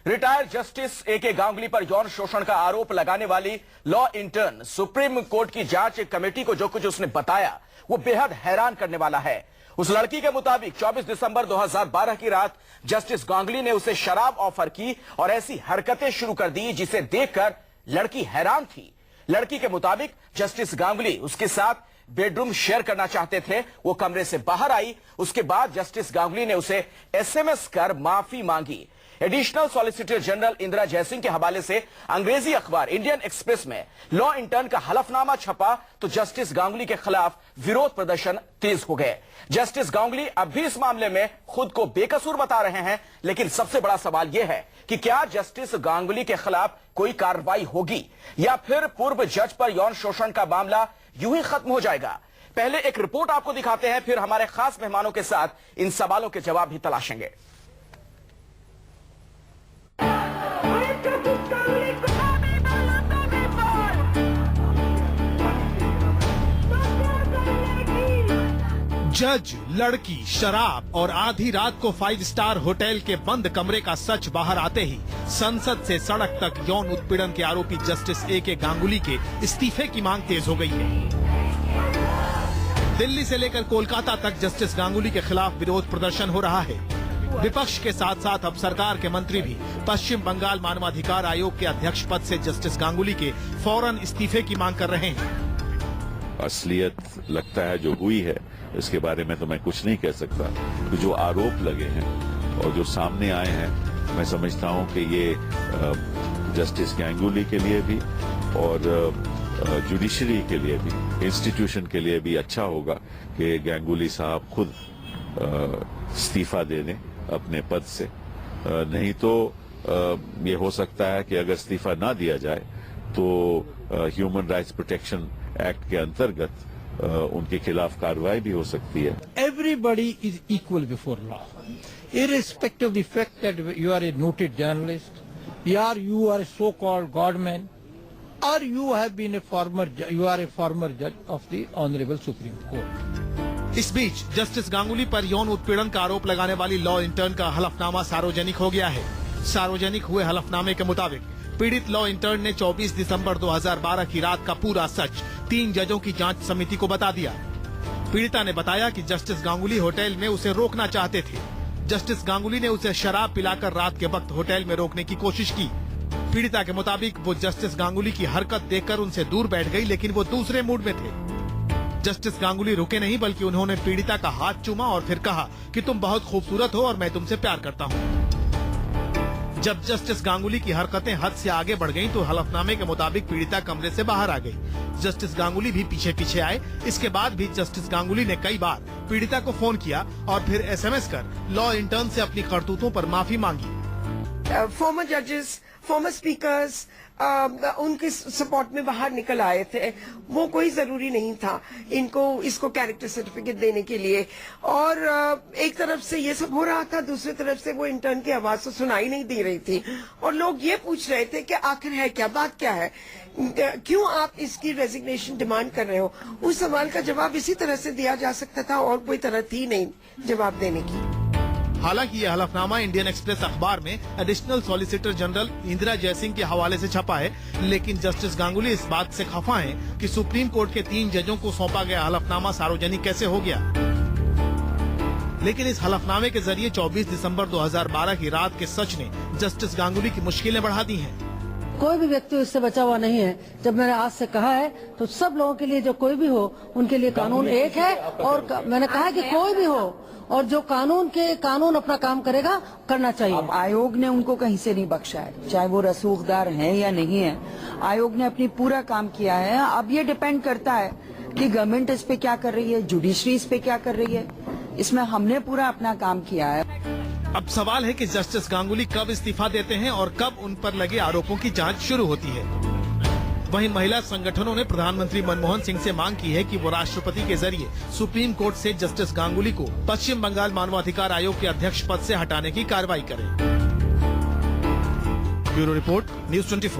Retired justice A K. Ganguly पर यौन शोषण का आरोप लगाने वाली लॉ इंटर्न सुप्रीम कोर्ट की जांच कमेटी को जो कुछ उसने बताया वो बेहद हैरान करने वाला है। उस लड़की के मुताबिक 24 दिसंबर 2012 की रात जस्टिस गांगुली ने उसे शराब ऑफर की और ऐसी हरकतें शुरू कर दी जिसे देखकर लड़की हैरान थी। लड़की के मुताबिक जस्टिस गांगुली उसके साथ बेडरूम शेयर करना चाहते थे। वो कमरे से बाहर आई, उसके बाद जस्टिस गांगुली ने उसे एसएमएस कर माफी मांगी। Additional solicitor general Indira Jaising के हवाले से अंग्रेजी अखबार इंडियन एक्सप्रेस में लॉ इंटर्न का हलफनामा छपा तो जस्टिस गांगुली के खिलाफ विरोध प्रदर्शन तेज हो गए। जस्टिस गांगुली अब भी इस मामले में खुद को बेकसूर बता रहे हैं, लेकिन सबसे बड़ा सवाल यह है कि क्या जस्टिस गांगुली के खिलाफ कोई कार्रवाई होगी या फिर पूर्व जज पर यौन शोषण का मामला यूं ही खत्म हो जाएगा। पहले एक रिपोर्ट आपको दिखाते हैं, फिर हमारे खास मेहमानों के साथ इन सवालों के जवाब भी तलाशेंगे। जज, लड़की, शराब और आधी रात को 5 स्टार होटल के बंद कमरे का सच बाहर आते ही संसद से सड़क तक यौन उत्पीड़न के आरोपी जस्टिस ए.के. गांगुली के इस्तीफे की मांग तेज हो गई है। दिल्ली से लेकर कोलकाता तक जस्टिस गांगुली के खिलाफ विरोध प्रदर्शन हो रहा है। विपक्ष के साथ साथ अब सरकार के मंत्री भी पश्चिम बंगाल मानवाधिकार आयोग के अध्यक्ष पद से जस्टिस गांगुली के फौरन इस्तीफे की मांग कर रहे हैं। असलियत लगता है जो हुई है, इसके बारे में तो मैं कुछ नहीं कह सकता। तो जो आरोप लगे हैं और जो सामने आए हैं, मैं समझता हूं कि ये जस्टिस गांगुली के लिए भी और जुडिशरी के लिए भी, इंस्टीट्यूशन के लिए भी अच्छा होगा कि गांगुली साहब खुद इस्तीफा दे दें अपने पद से। नहीं तो ये हो सकता है कि अगर इस्तीफा ना दिया जाए तो ह्यूमन राइट्स प्रोटेक्शन एक्ट के अंतर्गत उनके खिलाफ कार्रवाई भी हो सकती है। Everybody is equal before law, irrespective of the fact that you are a noted journalist, or you are a so-called godman, or you have been you are a former judge of the Honorable Supreme Court. इस बीच justice Ganguly पर यौन उत्पीड़न का आरोप लगाने वाली law intern का हलफनामा सार्वजनिक हो गया है। सार्वजनिक हुए हलफनामे के मुताबिक पीड़ित लॉ इंटर्न ने 24 दिसंबर 2012 की रात का पूरा सच 3 जजों की जांच समिति को बता दिया। पीड़िता ने बताया कि जस्टिस गांगुली होटल में उसे रोकना चाहते थे। जस्टिस गांगुली ने उसे शराब पिलाकर रात के वक्त होटल में रोकने की कोशिश की। पीड़िता के मुताबिक वो जस्टिस गांगुली की हरकत देखकर उनसे दूर बैठ गई, लेकिन वो दूसरे मूड में थे। जस्टिस गांगुली रुके नहीं, बल्कि उन्होंने पीड़िता का हाथ चूमा और फिर कहा कि तुम बहुत खूबसूरत हो और मैं तुमसे प्यार करता हूँ। जब जस्टिस गांगुली की हरकतें हद से आगे बढ़ गईं, तो हलफनामे के मुताबिक पीड़िता कमरे से बाहर आ गई। जस्टिस गांगुली भी पीछे पीछे आए। इसके बाद भी जस्टिस गांगुली ने कई बार पीड़िता को फोन किया और फिर एसएमएस कर लॉ इंटर्न से अपनी करतूतों पर माफी मांगी। फॉर्मर जजेस, फॉर्मर स्पीकर्स उनके सपोर्ट में बाहर निकल आए थे। वो कोई जरूरी नहीं था इसको कैरेक्टर सर्टिफिकेट देने के लिए। और एक तरफ से ये सब हो रहा था, दूसरी तरफ से वो इंटर्न की आवाज तो सुनाई नहीं दे रही थी और लोग ये पूछ रहे थे कि आखिर है क्या, बात क्या है, क्यों आप इसकी रेजिग्नेशन डिमांड कर रहे हो। उस सवाल का जवाब इसी तरह से दिया जा सकता था और कोई तरह थी नहीं जवाब देने की। हालांकि यह हलफनामा इंडियन एक्सप्रेस अखबार में additional solicitor general Indira Jaising के हवाले से छपा है, लेकिन जस्टिस गांगुली इस बात से खफा हैं कि सुप्रीम कोर्ट के 3 जजों को सौंपा गया हलफनामा सार्वजनिक कैसे हो गया। लेकिन इस हलफनामे के जरिए 24 दिसंबर 2012 की रात के सच ने जस्टिस गांगुली की मुश्किलें बढ़ा दी हैं। कोई भी व्यक्ति इससे बचा हुआ नहीं है। जब मैंने आज से कहा है तो सब लोगों के लिए, जो कोई भी हो, उनके लिए कानून एक है। और मैंने कहा कि कोई भी हो और जो कानून अपना काम करेगा, करना चाहिए। अब आयोग ने उनको कहीं से नहीं बख्शा है, चाहे वो रसूखदार हैं या नहीं है। आयोग ने अपनी पूरा काम किया है। अब ये डिपेंड करता है कि गवर्नमेंट इस पे क्या कर रही है, जुडिशरी इस पे क्या कर रही है। इसमें हमने पूरा अपना काम किया है। अब सवाल है कि जस्टिस गांगुली कब इस्तीफा देते हैं और कब उन पर लगे आरोपों की जांच शुरू होती है। वहीं महिला संगठनों ने प्रधानमंत्री मनमोहन सिंह से मांग की है कि वो राष्ट्रपति के जरिए सुप्रीम कोर्ट से जस्टिस गांगुली को पश्चिम बंगाल मानवाधिकार आयोग के अध्यक्ष पद से हटाने की कार्रवाई करें। Bureau report, news 24।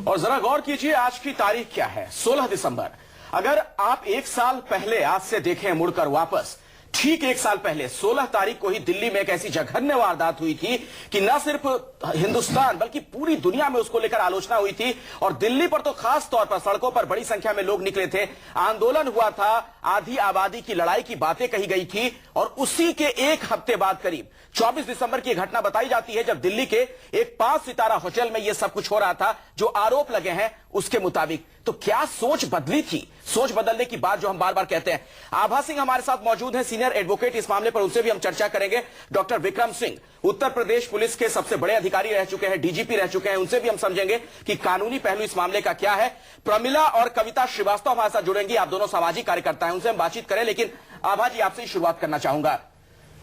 और जरा गौर कीजिए, आज की तारीख क्या है, 16 दिसंबर। अगर आप 1 साल पहले आज से देखें मुड़कर वापस, ठीक एक साल पहले 16 तारीख को ही दिल्ली में एक ऐसी जघन्य वारदात हुई थी कि न सिर्फ हिंदुस्तान बल्कि पूरी दुनिया में उसको लेकर आलोचना हुई थी और दिल्ली पर तो खास तौर पर सड़कों पर बड़ी संख्या में लोग निकले थे, आंदोलन हुआ था, आधी आबादी की लड़ाई की बातें कही गई थी। और उसी के एक हफ्ते बाद करीब 24 दिसंबर की घटना बताई जाती है जब दिल्ली के एक 5 सितारा होटल में यह सब कुछ हो रहा था जो आरोप लगे हैं उसके मुताबिक। तो क्या सोच बदली थी? सोच बदलने की बात जो हम बार बार कहते हैं। आभा सिंह हमारे साथ मौजूद हैं, सीनियर एडवोकेट इस मामले पर, उनसे भी हम चर्चा करेंगे। डॉक्टर विक्रम सिंह उत्तर प्रदेश पुलिस के सबसे बड़े अधिकारी रह चुके हैं, डीजीपी रह चुके हैं, उनसे भी हम समझेंगे कि कानूनी पहलू इस मामले का क्या है। प्रमिला और कविता श्रीवास्तव हमारे साथ जुड़ेंगी, आप दोनों सामाजिक कार्यकर्ता हैं, उनसे हम बातचीत करें। लेकिन आभा जी, आपसे ही शुरुआत करना चाहूंगा।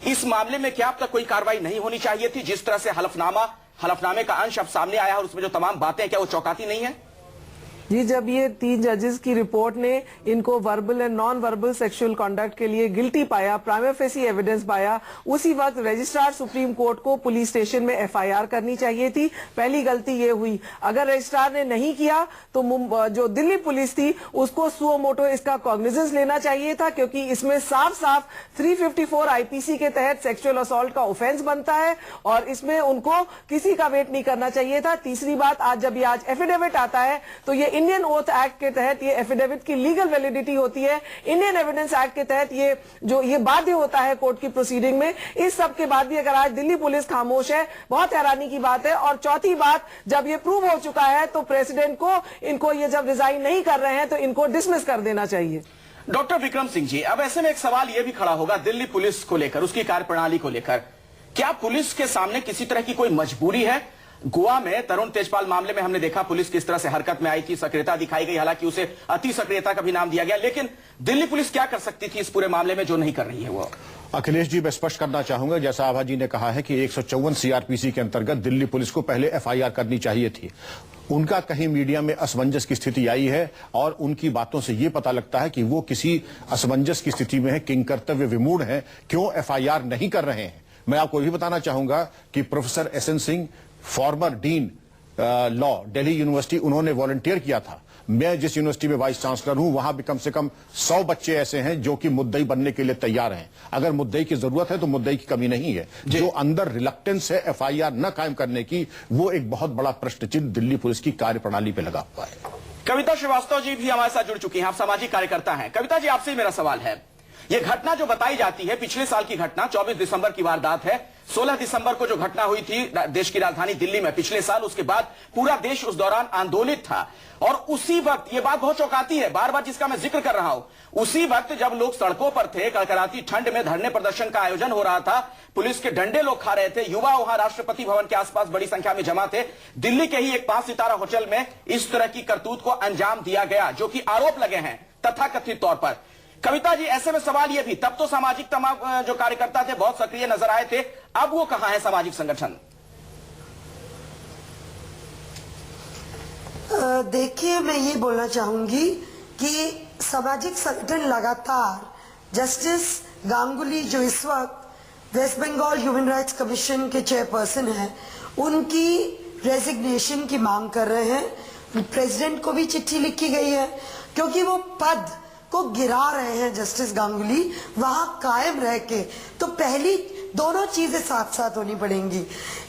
इस मामले में क्या अब तक कोई कार्रवाई नहीं होनी चाहिए थी? जिस तरह से हलफनामे का अंश अब सामने आया और उसमें जो तमाम बातें, क्या वो चौंकाती नहीं है? जी, जब ये 3 जजेस की रिपोर्ट ने इनको verbal and non verbal sexual conduct के लिए गिल्टी पाया, प्राइमा फेसी एविडेंस पाया, उसी वक्त रजिस्ट्रार सुप्रीम कोर्ट को पुलिस स्टेशन में एफआईआर करनी चाहिए थी। पहली गलती ये हुई। अगर रजिस्ट्रार ने नहीं किया तो जो दिल्ली पुलिस थी उसको सुओ मोटो इसका कॉग्निजेंस लेना चाहिए था, क्योंकि इसमें साफ साफ 354 आईपीसी के तहत सेक्सुअल असॉल्ट का ऑफेंस बनता है और इसमें उनको किसी का वेट नहीं करना चाहिए था। तीसरी बात, जब आज एफिडेविट आता है तो ये इंडियन ओथ एक्ट के तहत ये एफिडेविट की लीगल वैलिडिटी होती है। इंडियन एविडेंस एक्ट के तहत ये बाध्य होता है कोर्ट की प्रोसीडिंग में। इस सब के बाद भी अगर आज दिल्ली पुलिस खामोश है, बहुत हैरानी की बात है। और चौथी बात, जब ये प्रूव हो चुका है तो प्रेसिडेंट को इनको ये जब रिजाइन नहीं कर रहे हैं तो इनको डिसमिस कर देना चाहिए। डॉक्टर विक्रम सिंह जी, अब ऐसे में एक सवाल यह भी खड़ा होगा दिल्ली पुलिस को लेकर, उसकी कार्यप्रणाली को लेकर। क्या पुलिस के सामने किसी तरह की कोई मजबूरी है? गोवा में तरुण तेजपाल मामले में हमने देखा पुलिस किस तरह से हरकत में आई थी, सक्रियता दिखाई गई, हालांकि उसे अति सक्रियता का भी नाम दिया गया। लेकिन दिल्ली पुलिस क्या कर सकती थी इस पूरे मामले में जो नहीं कर रही है? वो अखिलेश जी, मैं स्पष्ट करना चाहूंगा, जैसा आभा जी ने कहा है कि 154 सीआरपीसी के अंतर्गत दिल्ली पुलिस को पहले एफआईआर करनी चाहिए थी। उनका कहीं मीडिया में असमंजस की स्थिति आई है और उनकी बातों से यह पता लगता है कि वो किसी असमंजस की स्थिति में है, किंग कर्तव्य विमूढ़ है, क्यों एफआईआर नहीं कर रहे हैं। मैं आपको यह बताना चाहूंगा कि professor SN Singh, former dean law Delhi university, उन्होंने वॉलंटियर किया था। मैं जिस यूनिवर्सिटी में वाइस चांसलर हूं वहां भी कम से कम 100 बच्चे ऐसे हैं जो कि मुद्दई बनने के लिए तैयार हैं। अगर मुद्दई की जरूरत है तो मुद्दई की कमी नहीं है। जो अंदर रिलक्टेंस है एफआईआर न कायम करने की, वो एक बहुत बड़ा प्रश्न चिन्ह दिल्ली पुलिस की कार्यप्रणाली पे लगा हुआ है। कविता श्रीवास्तव जी भी हमारे साथ जुड़ चुकी हैं, आप सामाजिक कार्यकर्ता हैं। कविता जी, आपसे मेरा सवाल है, यह घटना जो बताई जाती है पिछले साल की घटना, 24 दिसंबर की वारदात है। 16 दिसंबर को जो घटना हुई थी देश की राजधानी दिल्ली में पिछले साल, उसके बाद पूरा देश उस दौरान आंदोलित था। और उसी वक्त यह बात बहुत चौंकाती है, बार बार जिसका मैं जिक्र कर रहा हूं, उसी वक्त जब लोग सड़कों पर थे, कड़कड़ाती ठंड में धरने प्रदर्शन का आयोजन हो रहा था, पुलिस के डंडे लोग खा रहे थे, युवा वहां राष्ट्रपति भवन के आसपास बड़ी संख्या में जमा थे, दिल्ली के ही एक 5 सितारा होटल में इस तरह की करतूत को अंजाम दिया गया जो कि आरोप लगे हैं तथाकथित तौर पर। कविता जी, ऐसे में सवाल यह भी, तब तो सामाजिक तमाम जो कार्यकर्ता थे बहुत सक्रिय नजर आए थे, अब वो कहां है सामाजिक संगठन? देखिए, मैं ये बोलना चाहूंगी कि सामाजिक संगठन लगातार जस्टिस गांगुली, जो इस वक्त West Bengal human rights commission के चेयरपर्सन हैं, उनकी रेजिग्नेशन की मांग कर रहे हैं। प्रेसिडेंट को भी चिट्ठी लिखी गई है, क्योंकि वो पद को गिरा रहे हैं जस्टिस गांगुली वहां कायम रह के। तो पहली दोनों चीजें साथ साथ होनी पड़ेंगी।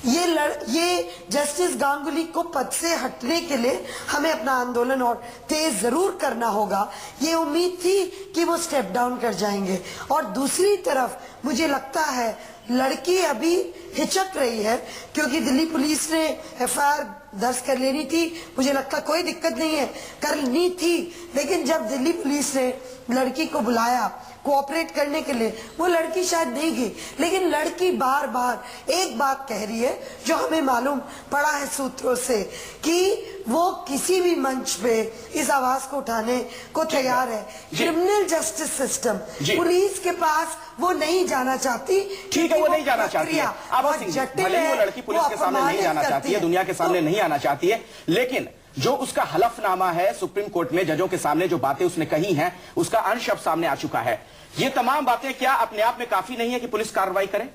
ये जस्टिस गांगुली को पद से हटने के लिए हमें अपना आंदोलन और तेज जरूर करना होगा। ये उम्मीद थी कि वो स्टेप डाउन कर जाएंगे। और दूसरी तरफ मुझे लगता है लड़की अभी हिचक रही है, क्योंकि दिल्ली पुलिस ने एफआईआर दर्ज कर लेनी थी, मुझे लगता कोई दिक्कत नहीं है, करनी थी। लेकिन जब दिल्ली पुलिस ने लड़की को बुलाया कोऑपरेट करने के लिए, वो लड़की शायद नहीं गई। लेकिन लड़की बार बार एक बात कह रही है जो हमें मालूम पड़ा है सूत्रों से, कि वो किसी भी मंच पे इस आवाज को उठाने को तैयार है। क्रिमिनल जस्टिस सिस्टम, पुलिस के पास वो नहीं जाना चाहती। ठीक है, वो नहीं जाना चाहती है। आभा सिंह जी, भले ही वो लड़की पुलिस के सामने नहीं जाना चाहती है, दुनिया के सामने नहीं आना चाहती है, लेकिन जो उसका हलफनामा है सुप्रीम कोर्ट में जजों के सामने, जो बातें उसने कही हैं, उसका अंश अब सामने आ चुका है। ये तमाम बातें क्या अपने आप में काफी नहीं है कि पुलिस कार्रवाई करे?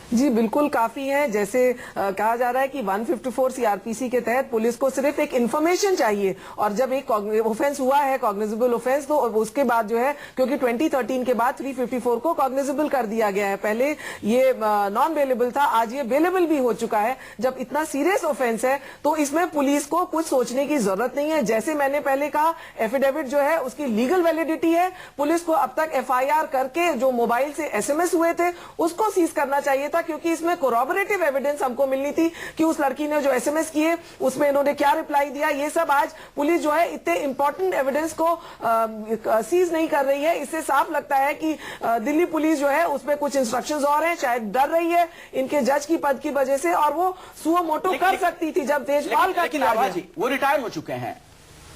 जी बिल्कुल काफी है। जैसे कहा जा रहा है कि 154 सीआरपीसी के तहत पुलिस को सिर्फ एक इन्फॉर्मेशन चाहिए, और जब एक ऑफेंस हुआ है कॉग्निजेबल ऑफेंस, तो उसके बाद जो है, क्योंकि 2013 के बाद 354 को कॉग्निजेबल कर दिया गया है, पहले ये नॉन बेलेबल था, आज ये बेलेबल भी हो चुका है। जब इतना सीरियस ऑफेंस है तो इसमें पुलिस को कुछ सोचने की जरूरत नहीं है। जैसे मैंने पहले कहा, एफिडेविट जो है उसकी लीगल वैलिडिटी है, पुलिस को अब तक एफआईआर करके जो मोबाइल से एसएमएस हुए थे उसको सीज करना चाहिए था, क्योंकि इसमें कोरॉबरेटिव एविडेंस हमको मिलनी थी कि उस लड़की ने जो एसएमएस किए उसमें इन्होंने क्या रिप्लाई दिया। ये सब आज पुलिस जो है इतने इंपॉर्टेंट एविडेंस को सीज नहीं कर रही है। इससे साफ लगता है कि दिल्ली पुलिस जो है उसमें कुछ इंस्ट्रक्शंस और हैं, शायद डर रही है इनके जज की पद की वजह से, और वो सुओ मोटो कर सकती थी जब देशपाल का किया गया। वो रिटायर हो चुके हैं,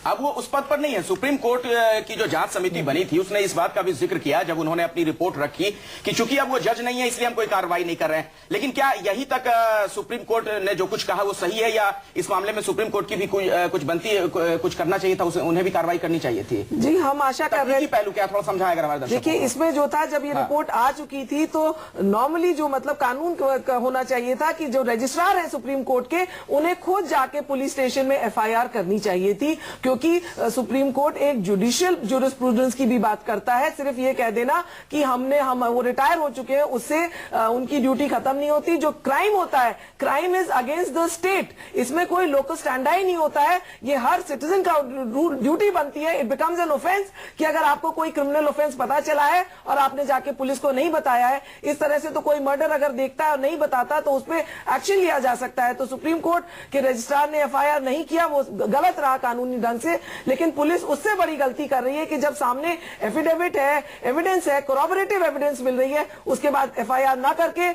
अब वो उस पद पर नहीं है। सुप्रीम कोर्ट की जो जांच समिति बनी थी उसने इस बात का भी जिक्र किया जब उन्होंने अपनी रिपोर्ट रखी कि चूंकि अब वो जज नहीं है इसलिए हम कोई कार्रवाई नहीं कर रहे हैं। लेकिन क्या यही तक सुप्रीम कोर्ट ने जो कुछ कहा वो सही है, या इस मामले में सुप्रीम कोर्ट की भी कुछ बनती है, कुछ करना चाहिए था, उन्हें भी कार्रवाई करनी चाहिए थी? जी हम आशा कर रहे हैं। पहलू क्या थोड़ा समझाया अगर हमारे दर्शकों को। देखिए इसमें जो था, जब ये रिपोर्ट आ चुकी थी तो नॉर्मली जो मतलब कानून होना चाहिए था कि जो रजिस्ट्रार है सुप्रीम कोर्ट के, उन्हें खुद जाके पुलिस स्टेशन में एफआईआर करनी चाहिए थी, क्योंकि सुप्रीम कोर्ट एक जुडिशियल जूरिस्प्रूडेंस की भी बात करता है। सिर्फ ये कह देना कि हम वो रिटायर हो चुके हैं, उससे उनकी ड्यूटी खत्म नहीं होती। जो क्राइम होता है, crime is against the state, इसमें कोई लोकल स्टैंडर्ड नहीं होता है, ये हर सिटीजन का ड्यूटी बनती है। इट बिकम्स एन ऑफेंस कि अगर आपको कोई क्रिमिनल ऑफेंस पता चला है और आपने जाके पुलिस को नहीं बताया है, इस तरह से तो कोई मर्डर अगर देखता है और नहीं बताता तो उस पर एक्शन लिया जा सकता है। तो सुप्रीम कोर्ट के रजिस्ट्रार ने एफआईआर नहीं किया, वो गलत रहा कानूनी ढंग से, लेकिन पुलिस उससे बड़ी गलती कर रही है कि जब सामने एफिडेविट है, एविडेंस है, कोरॉबरेटिव एविडेंस मिल रही है, उसके बाद एफआईआर ना करके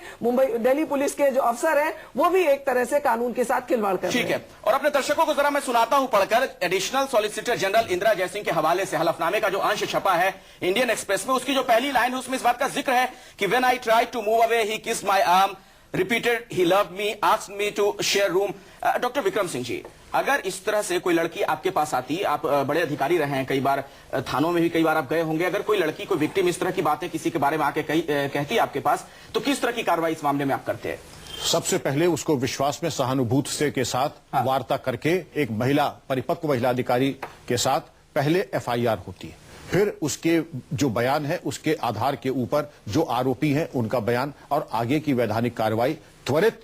दिल्ली पुलिस के जो अफसर हैं वो भी एक तरह से कानून के साथ खिलवाड़ कर रहे हैं। ठीक है, और अपने दर्शकों को जरा मैं सुनाता हूं पढ़कर additional solicitor general Indira Jaising के हवाले से हलफनामे का जो अंश छपा है इंडियन एक्सप्रेस में, उसकी जो पहली लाइन है उसमें इस बात का जिक्र है कि when I tried to move away he kissed my arm, repeated he loved me, asked me to share room. Doctor Vikram Singh ji, अगर इस तरह से कोई लड़की आपके पास आती, आप बड़े अधिकारी रहे हैं, कई बार थानों में भी कई बार आप गए होंगे, अगर कोई लड़की, कोई विक्टिम इस तरह की बातें किसी के बारे में आके कहती आपके पास, तो किस तरह की कार्रवाई इस मामले में आप करते हैं? सबसे पहले उसको विश्वास में सहानुभूति से के साथ वार्ता करके एक परिपक्व महिला अधिकारी के साथ पहले एफआईआर होती है, फिर उसके जो बयान है उसके आधार के ऊपर जो आरोपी हैं उनका बयान और आगे की वैधानिक कार्रवाई त्वरित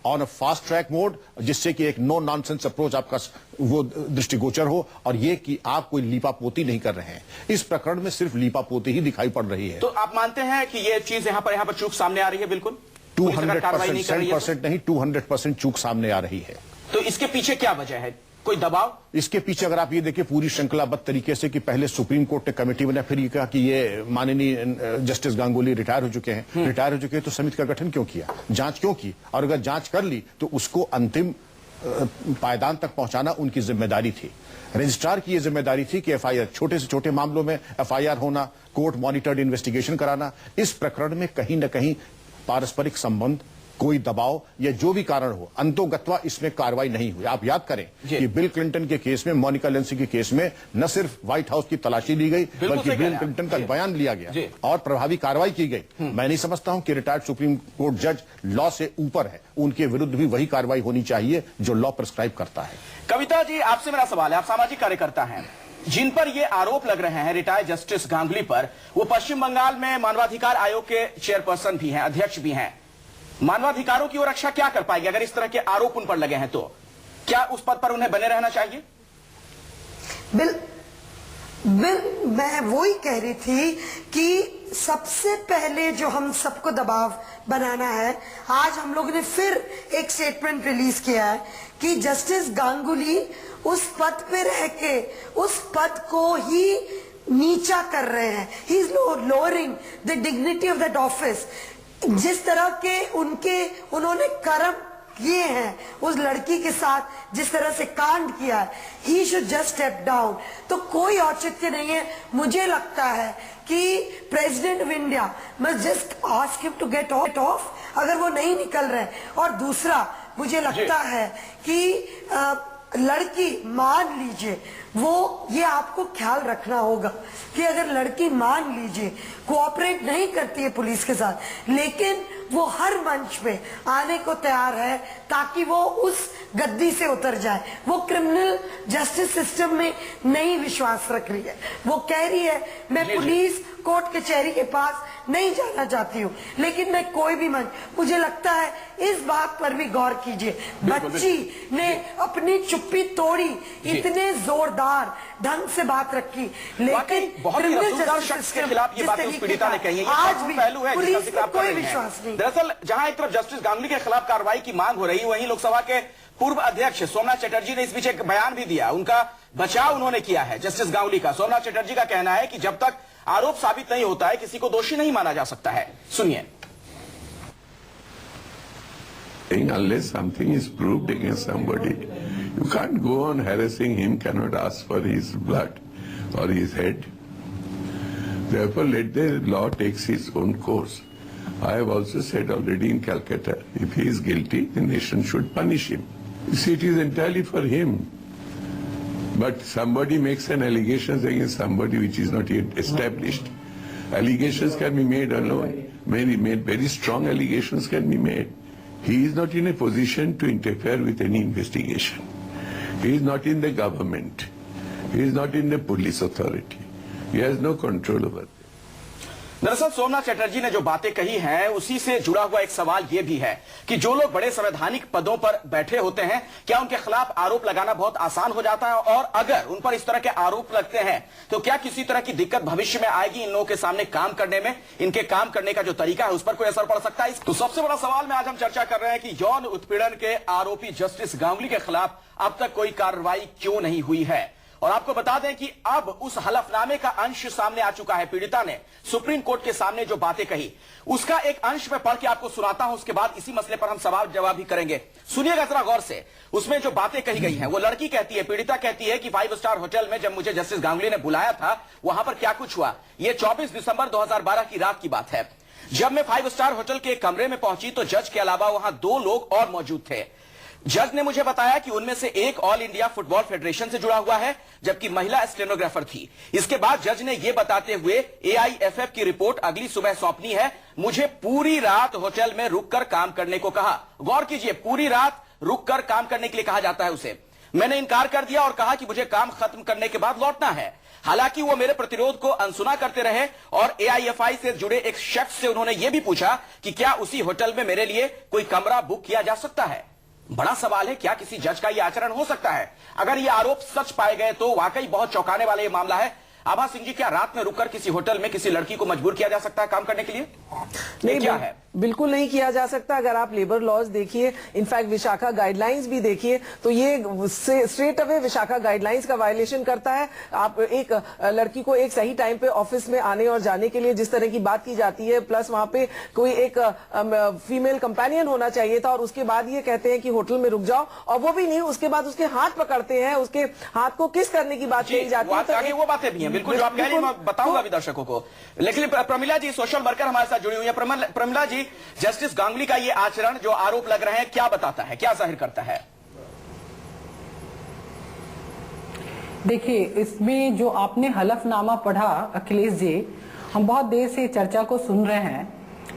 on a fast track mode, जिससे कि एक नो नॉनसेंस अप्रोच आपका वो दृष्टिगोचर हो, और ये कि आप कोई लीपापोती नहीं कर रहे हैं। इस प्रकरण में सिर्फ लीपापोती ही दिखाई पड़ रही है। तो आप मानते हैं कि ये चीज यहाँ पर चूक सामने आ रही है? बिल्कुल 200% नहीं, 200% चूक सामने आ रही है। तो इसके पीछे क्या वजह है? कोई दबाव? इसके पीछे अगर आप ये देखिए पूरी श्रृंखलाबद्ध तरीके से कि पहले सुप्रीम कोर्ट ने कमेटी बनाया, फिर ये कहा कि ये माननीय जस्टिस गांगुली रिटायर हो चुके हैं, तो समिति का गठन क्यों किया, जांच क्यों की, और अगर जांच कर ली तो उसको अंतिम पायदान तक पहुंचाना उनकी जिम्मेदारी थी। रजिस्ट्रार की यह जिम्मेदारी थी कि एफआईआर, छोटे से छोटे मामलों में एफआईआर होना, कोर्ट मॉनिटर्ड इन्वेस्टिगेशन कराना। इस प्रकरण में कहीं न कहीं पारस्परिक संबंध, कोई दबाव या जो भी कारण हो, अंतोगत्वा इसमें कार्रवाई नहीं हुई। आप याद करें कि बिल क्लिंटन के केस में, मोनिका लेंसी के केस में न सिर्फ व्हाइट हाउस की तलाशी ली गई, बल्कि बिल क्लिंटन का बयान लिया गया और प्रभावी कार्रवाई की गई। मैं नहीं समझता हूं कि रिटायर्ड सुप्रीम कोर्ट जज लॉ से ऊपर है, उनके विरुद्ध भी वही कार्रवाई होनी चाहिए जो लॉ प्रिस्क्राइब करता है। कविता जी, आपसे मेरा सवाल है, आप सामाजिक कार्यकर्ता हैं, जिन पर ये आरोप लग रहे हैं रिटायर्ड जस्टिस गांगुली पर, वो पश्चिम बंगाल में मानवाधिकार आयोग के चेयरपर्सन भी हैं, अध्यक्ष भी हैं। मानवाधिकारों की वो रक्षा क्या कर पाएंगे अगर इस तरह के आरोप उन पर लगे हैं? तो क्या उस पद पर उन्हें बने रहना चाहिए? मैं वो ही कह रही थी कि सबसे पहले जो हम सबको दबाव बनाना है, आज हम लोगों ने फिर एक स्टेटमेंट रिलीज किया है कि जस्टिस गांगुली उस पद पे रह के उस पद को ही नीचा कर रहे हैं। He is lowering the dignity of that office. जिस तरह के उन्होंने कर्म किए हैं उस लड़की के साथ, जिस तरह से कांड किया है, he should just step down. तो कोई औचित्य नहीं है। मुझे लगता है कि president of India must just ask him to get off, अगर वो नहीं निकल रहे। और दूसरा, मुझे लगता है कि लड़की, मान लीजिए वो ये आपको ख्याल रखना होगा कि अगर लड़की मान लीजिए कोऑपरेट नहीं करती है पुलिस के साथ, लेकिन वो हर मंच पे आने को तैयार है ताकि वो उस गद्दी से उतर जाए। वो क्रिमिनल जस्टिस सिस्टम में नहीं विश्वास रख रही है। वो कह रही है मैं पुलिस कोर्ट कचहरी के पास नहीं जाना चाहती हूँ, लेकिन मैं कोई भी मंच, मुझे लगता है इस बात पर भी गौर कीजिए, बच्ची ने अपनी चुप्पी तोड़ी, इतने जोरदार ढंग से बात रखी, लेकिन बहुत ही रसूखदार शख्स के खिलाफ ये बातें उस पीड़िता ने कही है। आज भी पहलू है पुलिस पे कोई विश्वास नहीं। दरअसल जहां एक तरफ जस्टिस गांगुली के खिलाफ कार्रवाई की मांग हो रही, वहीं लोकसभा के पूर्व अध्यक्ष सोमनाथ चटर्जी ने इस बीच एक बयान भी दिया। उनका बचाव उन्होंने किया है जस्टिस गांगुली का। सोमनाथ चटर्जी का कहना है कि जब तक आरोप साबित नहीं होता है किसी को दोषी नहीं माना जा सकता है। सुनिए। Unless something is proved against somebody, you can't go on harassing him, cannot ask for his blood or his head. Therefore, let the law takes its own course. I have also said already in Calcutta, if he is guilty, the nation should punish him. You see, it is entirely for him. But somebody makes an allegation against somebody which is not yet established. Allegations can be made alone. Very strong allegations can be made. He is not in a position to interfere with any investigation. He is not in the government. He is not in the police authority. He has no control over it. दरअसल सोमनाथ चटर्जी ने जो बातें कही हैं उसी से जुड़ा हुआ एक सवाल यह भी है कि जो लोग बड़े संवैधानिक पदों पर बैठे होते हैं, क्या उनके खिलाफ आरोप लगाना बहुत आसान हो जाता है? और अगर उन पर इस तरह के आरोप लगते हैं तो क्या किसी तरह की दिक्कत भविष्य में आएगी इन लोगों के सामने काम करने में? इनके काम करने का जो तरीका है उस पर कोई असर पड़ सकता है? तो सबसे बड़ा सवाल में आज हम चर्चा कर रहे हैं कि यौन उत्पीड़न के आरोपी जस्टिस गांगुली के खिलाफ अब तक कोई कार्रवाई क्यों नहीं हुई है। और आपको बता दें कि अब उस हलफनामे का अंश सामने आ चुका है। पीड़िता ने सुप्रीम कोर्ट के सामने जो बातें कही उसका एक अंश मैं पढ़ के आपको सुनाता हूं, उसके बाद इसी मसले पर हम सवाल जवाब भी करेंगे। सुनिएगा जरा गौर से। उसमें जो बातें कही गई हैं, वो लड़की कहती है, पीड़िता कहती है कि 5 स्टार होटल में जब मुझे जस्टिस गांगुली ने बुलाया था वहां पर क्या कुछ हुआ। यह 24 दिसंबर 2012 की रात की बात है। जब मैं 5 स्टार होटल के कमरे में पहुंची तो जज के अलावा वहां 2 लोग और मौजूद थे। जज ने मुझे बताया कि उनमें से एक ऑल इंडिया फुटबॉल फेडरेशन से जुड़ा हुआ है, जबकि महिला स्टेनोग्राफर थी। इसके बाद जज ने यह बताते हुए AIFF की रिपोर्ट अगली सुबह सौंपनी है। मुझे पूरी रात होटल में रुककर काम करने को कहा। गौर कीजिए, पूरी रात रुककर काम करने के लिए कहा जाता है उसे। मैंने इनकार कर दिया और कहा कि मुझे काम खत्म करने के बाद लौटना है। हालांकि वो मेरे प्रतिरोध को अनसुना करते रहे और AIFI से जुड़े एक शख्स से उन्होंने यह भी पूछा कि क्या उसी होटल में मेरे लिए कोई कमरा बुक किया जा सकता है। बड़ा सवाल है, क्या किसी जज का यह आचरण हो सकता है? अगर ये आरोप सच पाए गए तो वाकई बहुत चौंकाने वाला यह मामला है। आभा सिंह जी, क्या रात में रुककर किसी होटल में किसी लड़की को मजबूर किया जा सकता है काम करने के लिए? नहीं, क्या है? बिल्कुल नहीं किया जा सकता। अगर आप लेबर लॉज देखिए, इनफैक्ट विशाखा गाइडलाइंस भी देखिए, तो ये स्ट्रेट अवे विशाखा गाइडलाइंस का वायलेशन करता है। आप एक लड़की को एक सही टाइम पे ऑफिस में आने और जाने के लिए जिस तरह की बात की जाती है, प्लस वहां पे कोई एक फीमेल कंपेनियन होना चाहिए था, और उसके बाद ये कहते हैं कि होटल में रुक जाओ, और वो भी नहीं, उसके बाद उसके हाथ पकड़ते हैं, उसके हाथ को किस करने की बात कही जाती है। तो वो बातें भी हैं, बिल्कुल जो आप कह रही हैं मैं बताऊंगा भी दर्शकों को। लेकिन प्रमिला जी सोशल वर्कर हमारे साथ जुड़ी हुई है। प्रमिला जी, जस्टिस गांगुली का ये आचरण जो आरोप लग रहे हैं क्या बताता है, क्या जाहिर करता है? देखिए, इसमें जो आपने हलफनामा पढ़ा अखिलेश जी, हम बहुत देर से चर्चा को सुन रहे हैं।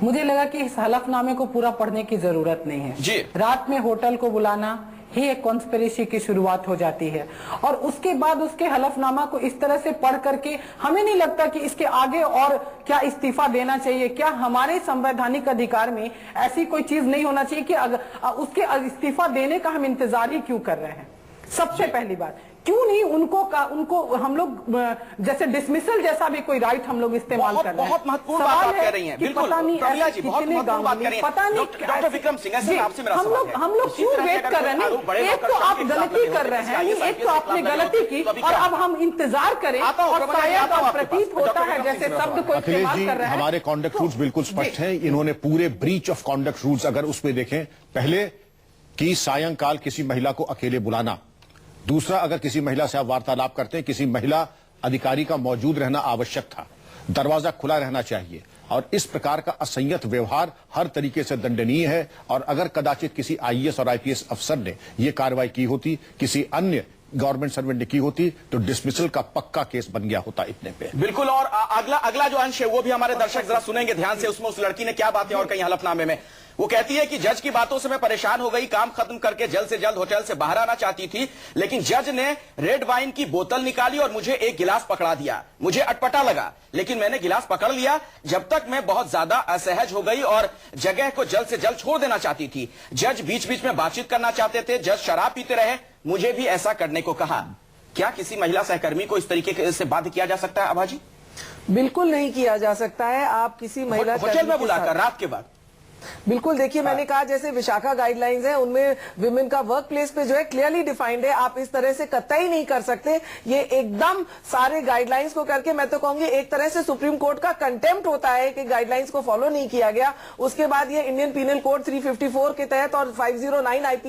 मुझे लगा कि इस हलफनामे को पूरा पढ़ने की जरूरत नहीं है जी। रात में होटल को बुलाना ही एक कॉन्स्पिरेसी की शुरुआत हो जाती है, और उसके बाद उसके हलफनामा को इस तरह से पढ़ करके हमें नहीं लगता कि इसके आगे और क्या इस्तीफा देना चाहिए। क्या हमारे संवैधानिक अधिकार में ऐसी कोई चीज नहीं होना चाहिए कि उसके इस्तीफा देने का हम इंतजार ही क्यों कर रहे हैं? सबसे पहली बात, क्यों नहीं उनको हम लोग जैसे डिसमिसल जैसा भी कोई राइट हम लोग इस्तेमाल कर रहे हैं। बहुत महत्वपूर्ण बात आप कह रही हैं। बिल्कुल प्रमिला जी, बहुत महत्वपूर्ण बात कह रही हैं। पता नहीं डॉक्टर विक्रम सिंह, आपसे मेरा सवाल है, हम लोग क्यों वेट कर रहे हैं? एक तो आप गलती कर रहे हैं, एक तो आपने गलती की, और अब हम इंतजार करें और शायद और प्रतीत होता है जैसे शब्द को इस्तेमाल कर रहे हैं। हमारे कॉन्डक्ट रूल्स बिल्कुल स्पष्ट हैं। इन्होंने पूरे ब्रीच ऑफ कॉन्डक्ट रूल्स अगर उस पर देखें, पहले कि सायंकाल किसी महिला को अकेले बुलाना, दूसरा अगर किसी महिला से आप वार्तालाप करते हैं, किसी महिला अधिकारी का मौजूद रहना आवश्यक था, दरवाजा खुला रहना चाहिए, और इस प्रकार का असंयत व्यवहार हर तरीके से दंडनीय है। और अगर कदाचित किसी IAS और IPS अफसर ने यह कार्रवाई की होती, किसी अन्य गवर्नमेंट सर्वेंट ने की होती तो डिसमिसल का पक्का केस बन गया होता इतने पे। बिल्कुल। और अगला जो अंश है वो भी हमारे दर्शक जरा सुनेंगे ध्यान से। उसमें उस लड़की ने क्या बातें और कहीं हलफनामे में वो कहती है कि जज की बातों से मैं परेशान हो गई, काम खत्म करके जल्द से जल्द होटल से बाहर आना चाहती थी, लेकिन जज ने रेड वाइन की बोतल निकाली और मुझे एक गिलास पकड़ा दिया। मुझे अटपटा लगा, लेकिन मैंने गिलास पकड़ लिया। जब तक मैं बहुत ज्यादा असहज हो गई और जगह को जल्द से जल्द छोड़ देना चाहती थी। जज बीच बीच में बातचीत करना चाहते थे, जज शराब पीते रहे, मुझे भी ऐसा करने को कहा। क्या किसी महिला सहकर्मी को इस तरीके से बाध्य किया जा सकता है आभा जी? बिल्कुल नहीं किया जा सकता है। आप किसी महिला होटल में बुलाकर रात के बाद बिल्कुल देखिए, मैंने कहा जैसे विशाखा गाइडलाइंस है उनमें विमेन का वर्क प्लेस पे जो है क्लियरली डिफाइंड है। आप इस तरह से कतई नहीं कर सकते। ये एकदम सारे गाइडलाइंस को करके मैं तो कहूंगी एक तरह से सुप्रीम कोर्ट का कंटेम्प्ट होता है कि गाइडलाइंस को फॉलो नहीं किया गया। उसके बाद ये इंडियन पीनल कोड 354 के तहत और 509 IP